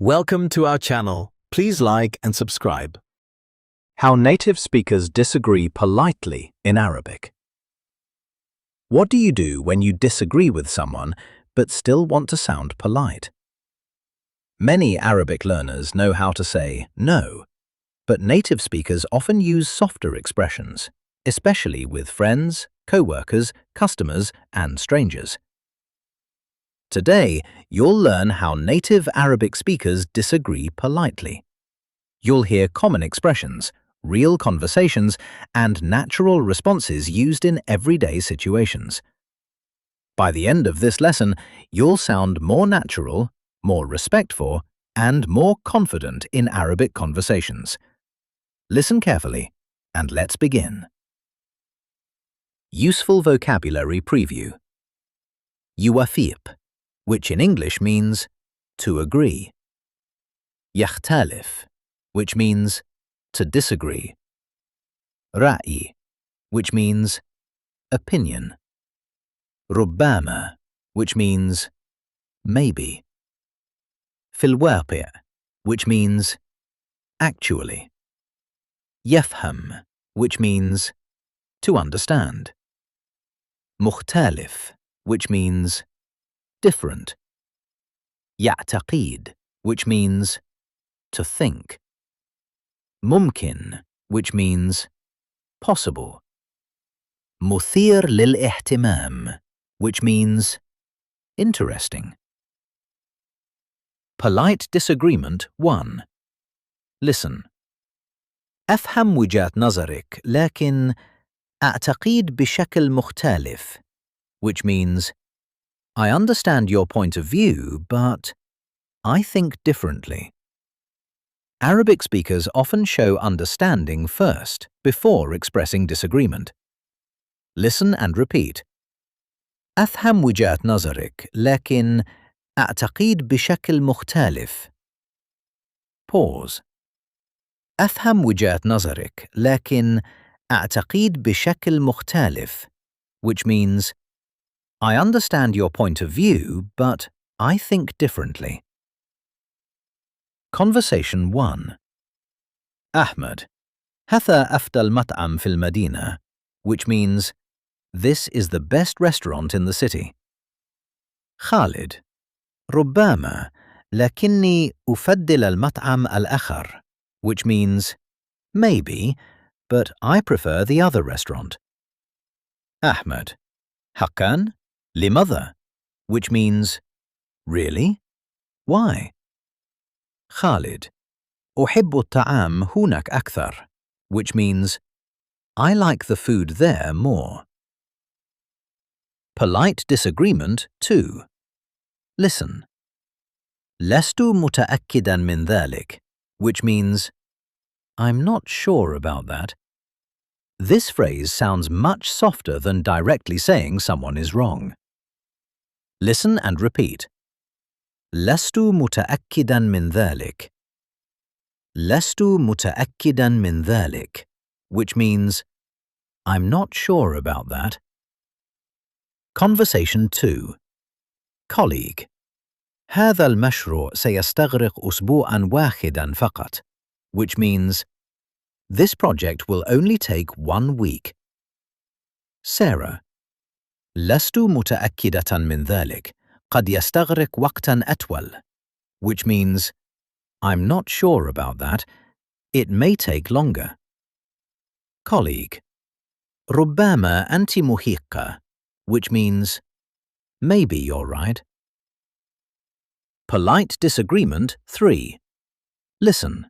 Welcome to our channel. Please like and subscribe. How native speakers disagree politely in Arabic. What do you do when you disagree with someone but still want to sound polite? Many Arabic learners know how to say no, but native speakers often use softer expressions, especially with friends, co-workers, customers, and strangers. Today, you'll learn how native Arabic speakers disagree politely. You'll hear common expressions, real conversations, and natural responses used in everyday situations. By the end of this lesson, you'll sound more natural, more respectful, and more confident in Arabic conversations. Listen carefully, and let's begin. Useful vocabulary preview. يوافق, which in English means to agree. يختلف, which means to disagree. رأي, which means opinion. ربما, which means maybe. في الواقع, which means actually. يفهم, which means to understand. مختلف, which means different. يعتقد, which means to think. ممكن, which means possible. مثير للاهتمام, which means interesting. Polite disagreement 1. Listen. أفهم وجهة نظرك لكن أعتقد بشكل مختلف, which means I understand your point of view, but I think differently. Arabic speakers often show understanding first, before expressing disagreement. Listen and repeat. أفهم وجهة نظرك لكن أعتقد بشكل مختلف. Pause. أفهم وجهة نظرك لكن أعتقد بشكل مختلف, which means I understand your point of view, but I think differently. Conversation 1. Ahmed. هذا أفضل مطعم في المدينة, which means this is the best restaurant in the city. Khalid. ربما لكني أفضل المطعم الآخر, which means maybe, but I prefer the other restaurant. Ahmed. حقا لماذا, which means really? Why? Khalid. أحب الطعام هناك أكثر, which means I like the food there more. Polite disagreement 2. Listen. لست متأكدا من ذلك, which means I'm not sure about that. This phrase sounds much softer than directly saying someone is wrong. Listen and repeat. لست متأكدا من ذلك. لست متأكدا من ذلك, which means I'm not sure about that. Conversation 2. Colleague. هذا المشروع سيستغرق أسبوعاً واحداً فقط, which means this project will only take 1 week. Sarah. لست متأكدة من ذلك. قد يستغرق وقتاً أطول, which means I'm not sure about that. It may take longer. Colleague. ربما أنت محقة, which means maybe you're right. Polite disagreement 3. Listen.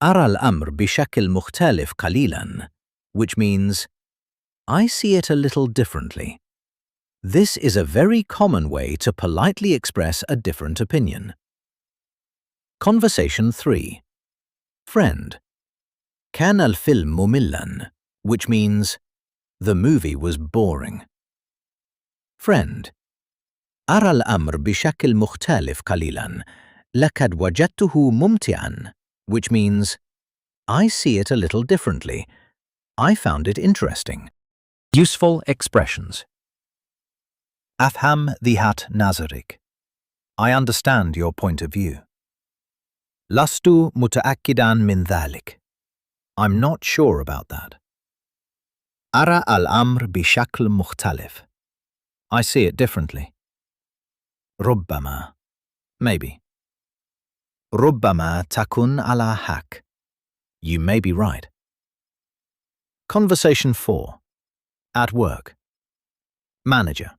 أرى الأمر بشكل مختلف قليلاً, which means I see it a little differently. This is a very common way to politely express a different opinion. Conversation 3. Friend. كان الفيلم مملاً, which means the movie was boring. Friend. أرى الأمر بشكل مختلف قليلاً. لقد وجدته ممتعاً, which means I see it a little differently. I found it interesting. Useful expressions. أفهم وجهة نظرك. I understand your point of view. لست متأكداً من ذلك. I'm not sure about that. أرى الأمر بشكل مختلف. I see it differently. ربما. Maybe. ربما تكون على حق. You may be right. Conversation 4. At work. Manager.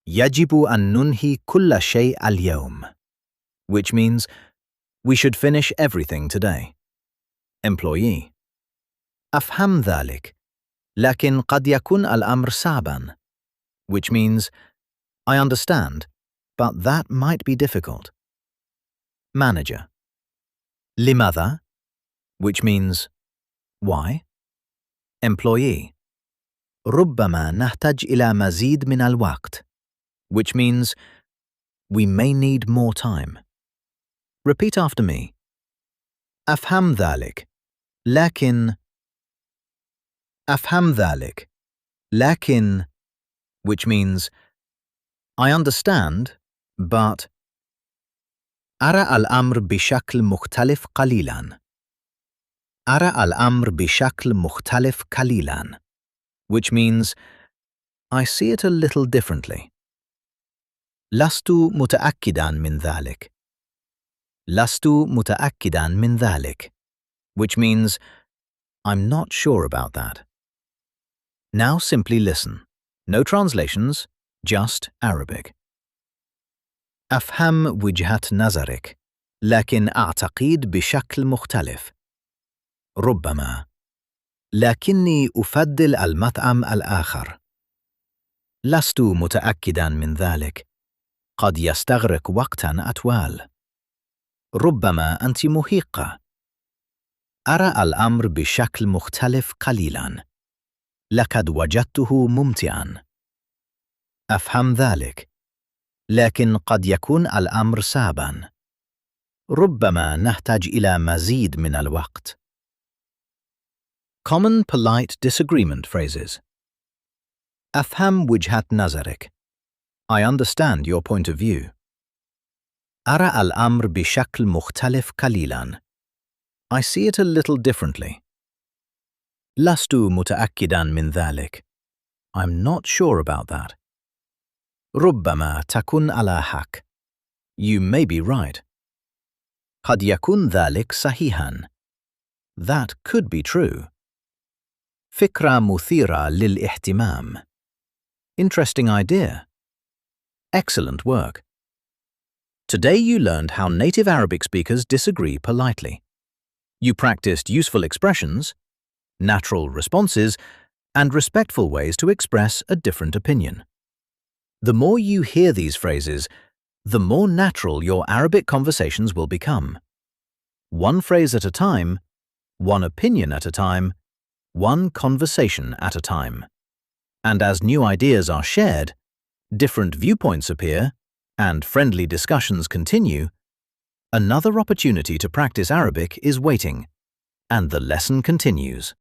يجب أن ننهي كل شيء اليوم. Which means we should finish everything today. Employee. أفهم ذلك. لكن قد يكون الأمر صعباً. Which means I understand, but that might be difficult. Manager. لماذا? Which means why? Employee. ربما نحتاج إلى مزيد من الوقت. Which means we may need more time. Repeat after me. أفهم ذلك. لكن أفهم ذلك. لكن, which means I understand, but أرى الأمر بشكل مختلف قليلاً. أرى الأمر بشكل مختلف قليلاً. Which means I see it a little differently. لست متأكداً من ذلك. لست متأكداً من ذلك. Which means I'm not sure about that. Now simply listen. No translations, just Arabic. أفهم وجهة نظرك، لكن أعتقد بشكل مختلف. ربما. لكني أفضل المطعم الآخر. لست متأكداً من ذلك. قد يستغرق وقتاً أطول. ربما أنت محقة. أرى الأمر بشكل مختلف قليلاً. لقد وجدته ممتعاً. أفهم ذلك. لكن قد يكون الأمر صعباً. ربما نحتاج إلى مزيد من الوقت. Common polite disagreement phrases. أفهم وجهة نظرك. I understand your point of view. أرى الأمر بشكل مختلف قليلاً. I see it a little differently. لست متأكداً من ذلك. I'm not sure about that. ربما تكون على حق. You may be right. قد يكون ذلك صحيحاً. That could be true. فكرة مثيرة للاهتمام. Interesting idea. Excellent work. Today you learned how native Arabic speakers disagree politely. You practiced useful expressions, natural responses, and respectful ways to express a different opinion. The more you hear these phrases, the more natural your Arabic conversations will become. One phrase at a time, one opinion at a time, one conversation at a time. And as new ideas are shared, different viewpoints appear, and friendly discussions continue, another opportunity to practice Arabic is waiting, and the lesson continues.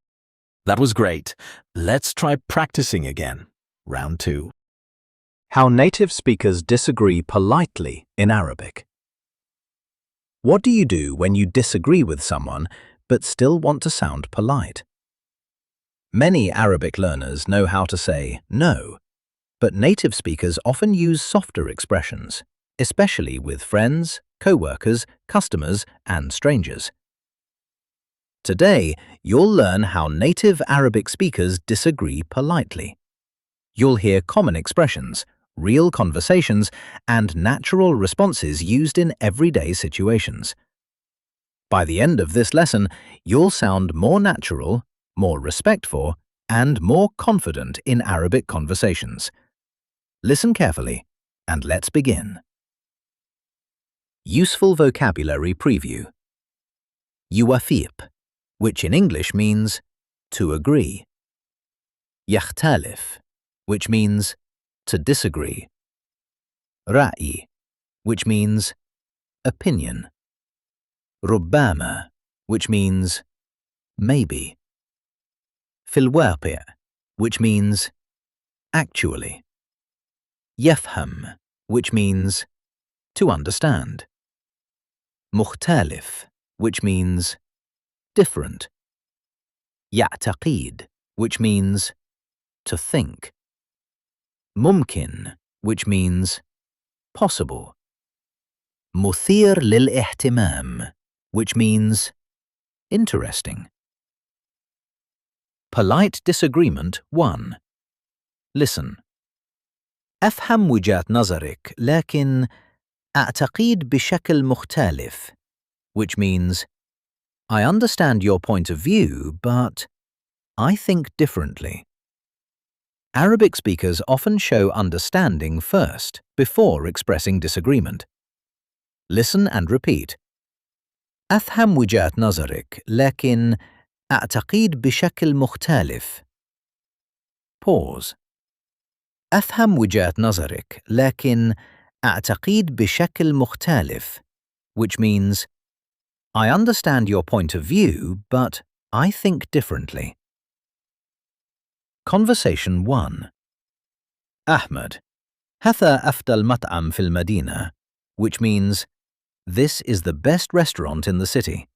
That was great. Let's try practicing again. Round 2. How native speakers disagree politely in Arabic. What do you do when you disagree with someone but still want to sound polite? Many Arabic learners know how to say no, but native speakers often use softer expressions, especially with friends, co-workers, customers, and strangers. Today, you'll learn how native Arabic speakers disagree politely. You'll hear common expressions, real conversations, and natural responses used in everyday situations. By the end of this lesson, you'll sound more natural, more respectful, and more confident in Arabic conversations. Listen carefully, and let's begin. Useful vocabulary preview. يوافق, which in English means to agree. يختلف, which means to disagree. رأي, which means opinion. ربما, which means maybe. في الواقع, which means actually. يفهم, which means to understand. مختلف, which means different. يعتقد, which means to think. ممكن, which means possible. مثير للاهتمام, which means interesting. Polite disagreement 1. Listen. أفهم وجهة نظرك, لكن أعتقد بشكل مختلف, which means I understand your point of view, but I think differently. Arabic speakers often show understanding first, before expressing disagreement. Listen and repeat. أفهم وجهة نظرك, لكن أعتقد بشكل مختلف. Pause. أفهم وجهة نظرك, لكن أعتقد بشكل مختلف, which means I understand your point of view, but I think differently. Conversation 1. Ahmed. هذا أفضل مطعم في المدينة, which means this is the best restaurant in the city.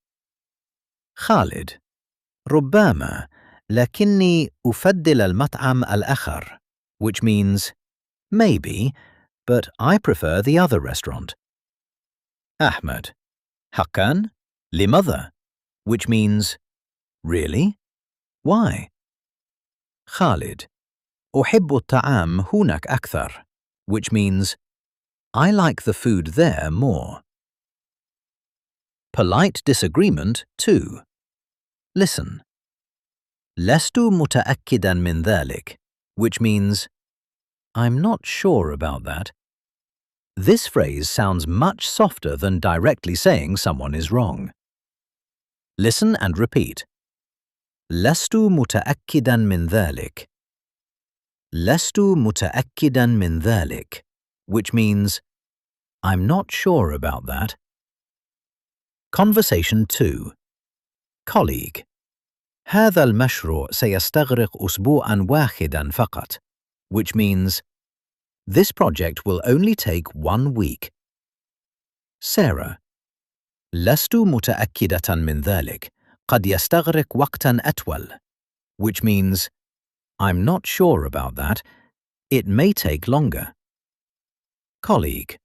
Khalid. ربما, لكني أفضل المطعم الآخر, which means maybe, but I prefer the other restaurant. Ahmed. حقاً? لماذا? Which means really? Why? Khalid. أحب الطعام هناك أكثر, which means I like the food there more. Polite disagreement 2. Listen. لست متأكداً من ذلك, which means I'm not sure about that. This phrase sounds much softer than directly saying someone is wrong. Listen and repeat. لست متأكداً من ذلك. لست متأكداً من ذلك, which means I'm not sure about that. Conversation 2. Colleague. هذا المشروع سيستغرق أسبوعاً واحداً فقط, which means this project will only take 1 week. Sarah. لست متأكدة من ذلك. قد يستغرق وقتاً أطول, which means I'm not sure about that. It may take longer. Colleague.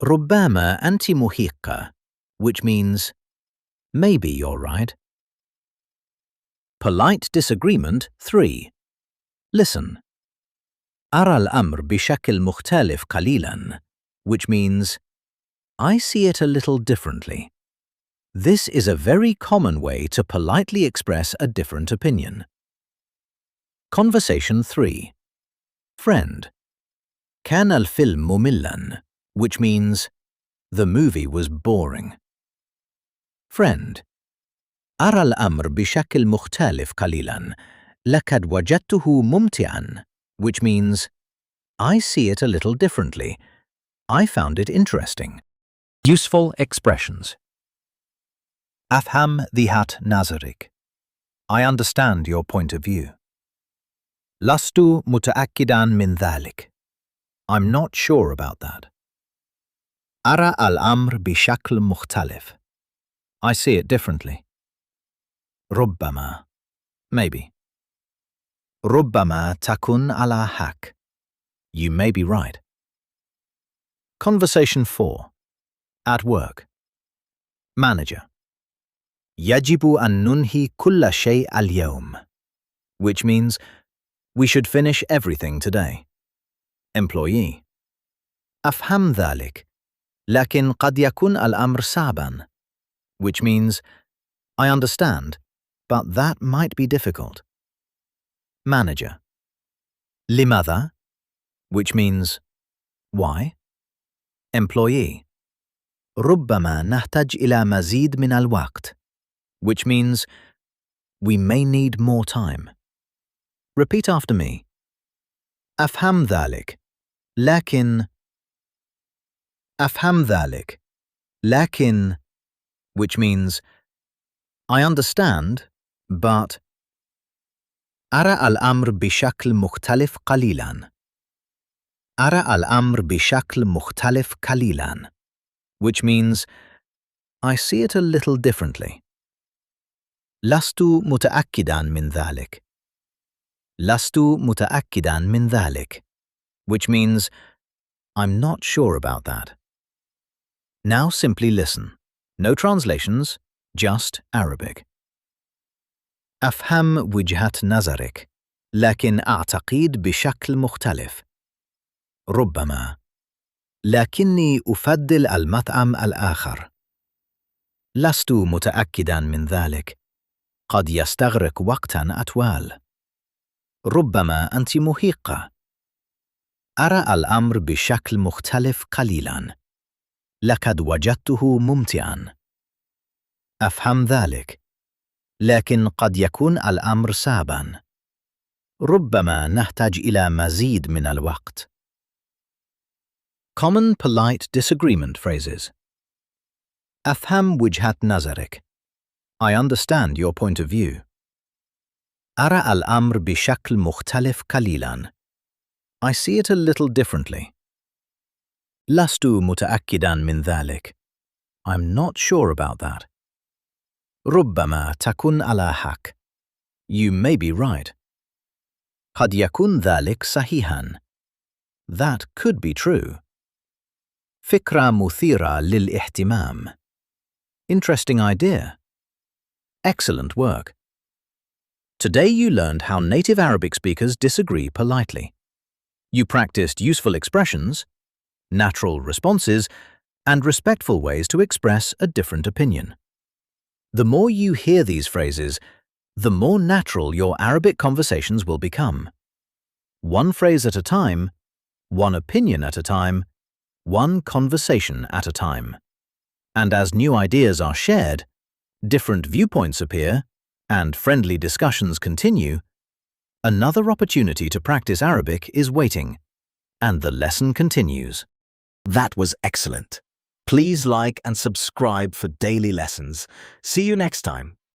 ربما أنت محقة, which means maybe you're right. Polite disagreement 3. Listen. أرى الأمر بشكل مختلف قليلاً, which means I see it a little differently. This is a very common way to politely express a different opinion. Conversation 3. Friend. كان الفيلم مملاً, which means the movie was boring. Friend. أرى الأمر بشكل مختلف قليلاً. لقد وجدته ممتعاً, which means I see it a little differently. I found it interesting. Useful expressions. أفهم وجهة نظرك. I understand your point of view. لست متأكداً من ذلك. I'm not sure about that. أرى الأمر بشكل مختلف. I see it differently. ربما. Maybe. ربما تكون على حق. You may be right. Conversation 4. At work. Manager. يجب أن ننهي كل شيء اليوم, which means we should finish everything today. Employee. أفهم ذلك, لكن قد يكون الأمر صعباً, which means I understand, but that might be difficult. Manager. لماذا? Which means why? Employee. ربما نحتاج إلى مزيد من الوقت, which means we may need more time. Repeat after me. أفهم ذلك, لكن أفهم ذلك, لكن, which means I understand, but أرى الأمر بشكل مختلف قليلاً. أرى الأمر بشكل مختلف قليلاً, which means I see it a little differently. لست متأكداً من ذلك. لست متأكداً من ذلك, which means I'm not sure about that. Now simply listen. No translations, just Arabic. أفهم وجهة نظرك، لكن أعتقد بشكل مختلف. ربما، لكني أفضل المطعم الآخر. لست متأكداً من ذلك. قد يستغرق وقتاً أطول. ربما أنت محقة. أرى الأمر بشكل مختلف قليلاً. لقد وجدته ممتعاً. أفهم ذلك، لكن قد يكون الأمر صعباً. ربما نحتاج إلى مزيد من الوقت. Common polite disagreement phrases. أفهم وجهة نظرك. I understand your point of view. أرى الأمر بشكل مختلف قليلاً. I see it a little differently. لست متأكداً من ذلك. I'm not sure about that. ربما تكون على حق. You may be right. قد يكون ذلك صحيحاً. That could be true. فكرة مثيرة للاهتمام. Interesting idea. Excellent work. Today you learned how native Arabic speakers disagree politely. You practiced useful expressions, natural responses, and respectful ways to express a different opinion. The more you hear these phrases, the more natural your Arabic conversations will become. One phrase at a time, one opinion at a time, one conversation at a time. And as new ideas are shared, different viewpoints appear, and friendly discussions continue, another opportunity to practice Arabic is waiting, and the lesson continues. That was excellent. Please like and subscribe for daily lessons. See you next time.